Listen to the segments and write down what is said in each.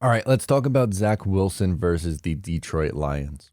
All right, let's talk about Zach Wilson versus the Detroit Lions.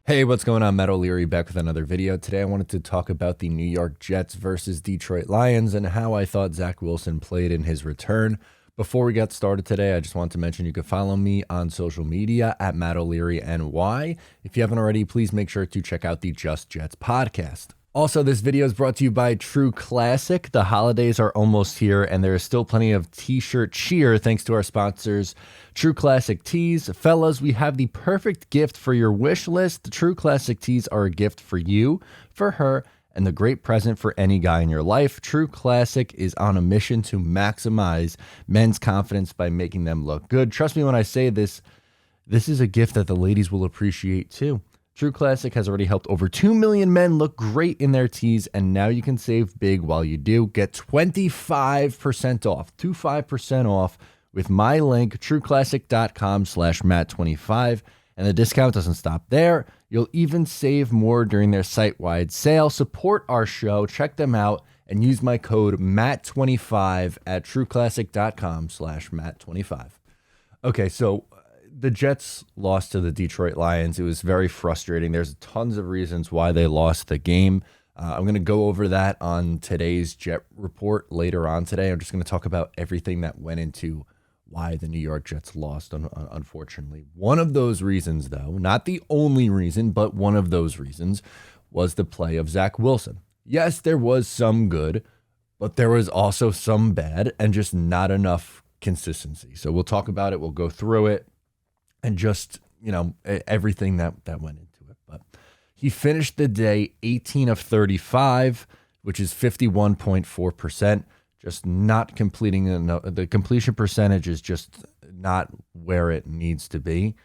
Hey, what's going on? Matt O'Leary back with another video. Today I wanted to talk about the New York Jets versus Detroit Lions and how I thought Zach Wilson played in his return. Before we get started today, I just want to mention you can follow me on social media at Matt O'Leary NY. If you haven't already, please make sure to check out the Just Jets podcast. Also, this video is brought to you by True Classic. The holidays are almost here, and there is still plenty of t-shirt cheer thanks to our sponsors, True Classic Tees. Fellas, we have the perfect gift for your wish list. The True Classic Tees are a gift for you, for her, and the great present for any guy in your life. True Classic is on a mission to maximize men's confidence by making them look good. Trust me when I say this, this is a gift that the ladies will appreciate too. True Classic has already helped over 2 million men look great in their tees, and now you can save big while you do. Get 25% off, 25% off with my link, trueclassic.com/Matt25. And the discount doesn't stop there. You'll even save more during their site-wide sale. Support our show, check them out, and use my code Matt25 at trueclassic.com/Matt25. Okay, so the Jets lost to the Detroit Lions. It was very frustrating. There's tons of reasons why they lost the game. I'm going to go over that on today's Jet Report later on today. I'm just going to talk about everything that went into why the New York Jets lost, unfortunately. One of those reasons, though, not the only reason, but one of those reasons was the play of Zach Wilson. Yes, there was some good, but there was also some bad and just not enough consistency. So we'll talk about it. We'll go through it. And just, everything that went into it. But he finished the day 18 of 35, which is 51.4%. Just not completing enough. The completion percentage is just not where it needs to be.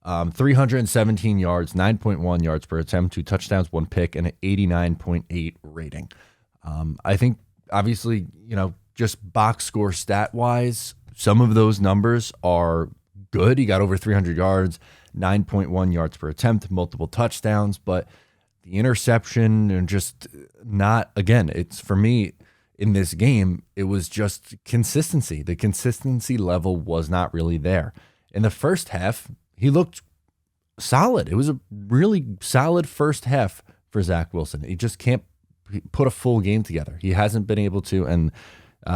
317 yards, 9.1 yards per attempt, 2 touchdowns, 1 pick, and an 89.8 rating. I think, obviously, just box score stat-wise, some of those numbers are good. He got over 300 yards, 9.1 yards per attempt, multiple touchdowns, but the interception and just not, again, it's for me in this game, it was just consistency. The consistency level was not really there. In the first half, he looked solid. It was a really solid first half for Zach Wilson. He just can't put a full game together. He hasn't been able to, and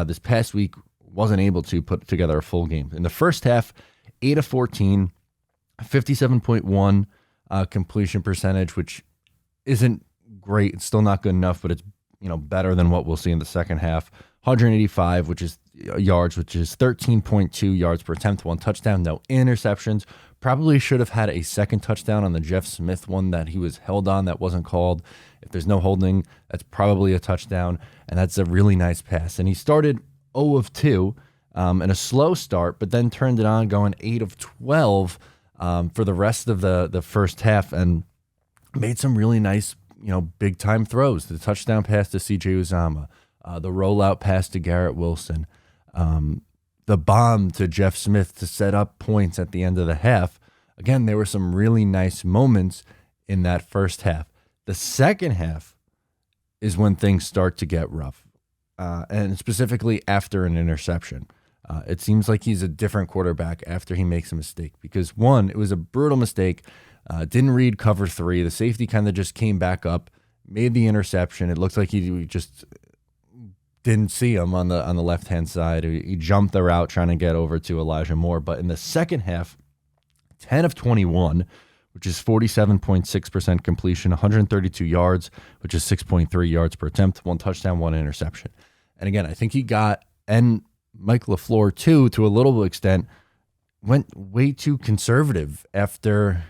this past week wasn't able to put together a full game. In the first half, 8 of 14, 57.1 completion percentage, which isn't great. It's still not good enough, but it's better than what we'll see in the second half. 185, which is yards, which is 13.2 yards per attempt, 1 touchdown, no interceptions. Probably should have had a second touchdown on the Jeff Smith one that he was held on that wasn't called. If there's no holding, that's probably a touchdown, and that's a really nice pass. And he started 0 of 2. And a slow start, but then turned it on going 8 of 12 for the rest of the first half and made some really nice, big time throws. The touchdown pass to CJ Uzomah, the rollout pass to Garrett Wilson, the bomb to Jeff Smith to set up points at the end of the half. Again, there were some really nice moments in that first half. The second half is when things start to get rough, and specifically after an interception. It seems like he's a different quarterback after he makes a mistake because, one, it was a brutal mistake, didn't read cover 3. The safety kind of just came back up, made the interception. It looked like he just didn't see him on the left-hand side. He jumped the route trying to get over to Elijah Moore. But in the second half, 10 of 21, which is 47.6% completion, 132 yards, which is 6.3 yards per attempt, 1 touchdown, 1 interception. And again, I think he got, and Mike LaFleur, too, to a little extent, went way too conservative after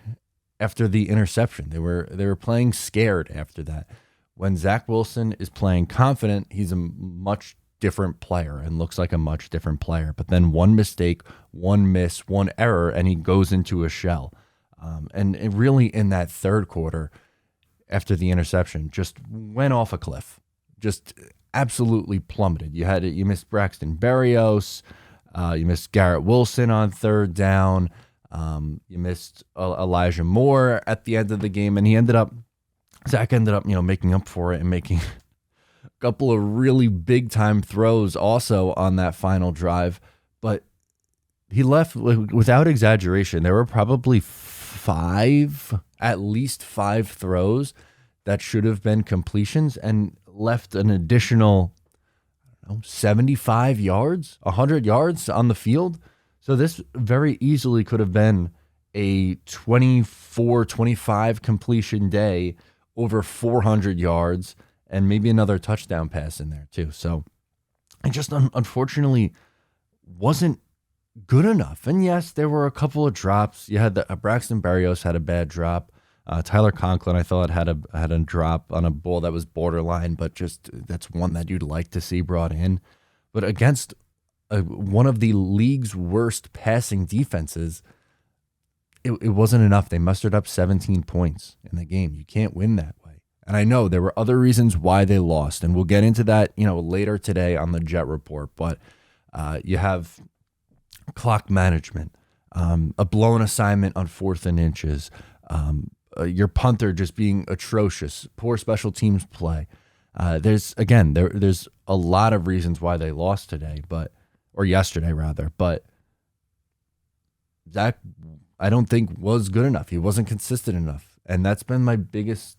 the interception. They were playing scared after that. When Zach Wilson is playing confident, he's a much different player and looks like a much different player. But then one mistake, one miss, one error, and he goes into a shell. And it really, in that third quarter, after the interception, just went off a cliff. Just absolutely plummeted. You missed Braxton Berrios, you missed Garrett Wilson on third down, you missed Elijah Moore at the end of the game, and he ended up Zach ended up, making up for it and making a couple of really big time throws also on that final drive. But he left, without exaggeration, there were probably at least five throws that should have been completions and left an additional 75 yards, 100 yards on the field. So this very easily could have been a 24, 25 completion day, over 400 yards, and maybe another touchdown pass in there too. So it just unfortunately wasn't good enough. And yes, there were a couple of drops. You had Braxton Berrios had a bad drop. Tyler Conklin, I thought, had a drop on a ball that was borderline, but just that's one that you'd like to see brought in. But against one of the league's worst passing defenses, it wasn't enough. They mustered up 17 points in the game. You can't win that way. And I know there were other reasons why they lost, and we'll get into that, later today on the Jet Report. But you have clock management, a blown assignment on 4th and inches, your punter just being atrocious, poor special teams play. There's a lot of reasons why they lost today, or yesterday rather. But Zach, I don't think was good enough. He wasn't consistent enough, and that's been my biggest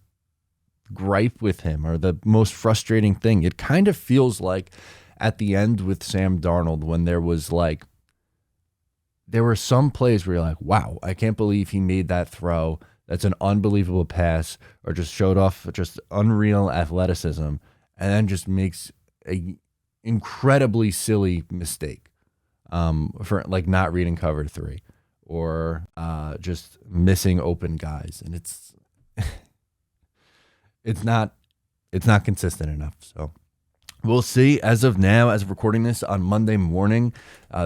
gripe with him, or the most frustrating thing. It kind of feels like at the end with Sam Darnold, when there were some plays where you're like, wow, I can't believe he made that throw. That's an unbelievable pass, or just showed off just unreal athleticism, and then just makes a incredibly silly mistake for like not reading cover 3, or just missing open guys. And it's not consistent enough. So we'll see. As of now, as of recording this on Monday morning,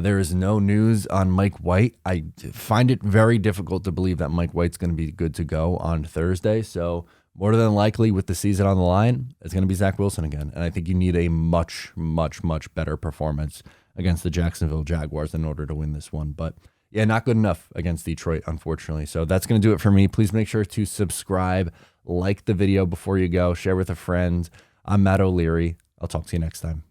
there is no news on Mike White. I find it very difficult to believe that Mike White's going to be good to go on Thursday. So more than likely, with the season on the line, it's going to be Zach Wilson again. And I think you need a much, much, much better performance against the Jacksonville Jaguars in order to win this one. But yeah, not good enough against Detroit, unfortunately. So that's going to do it for me. Please make sure to subscribe, like the video before you go, share with a friend. I'm Matt O'Leary. I'll talk to you next time.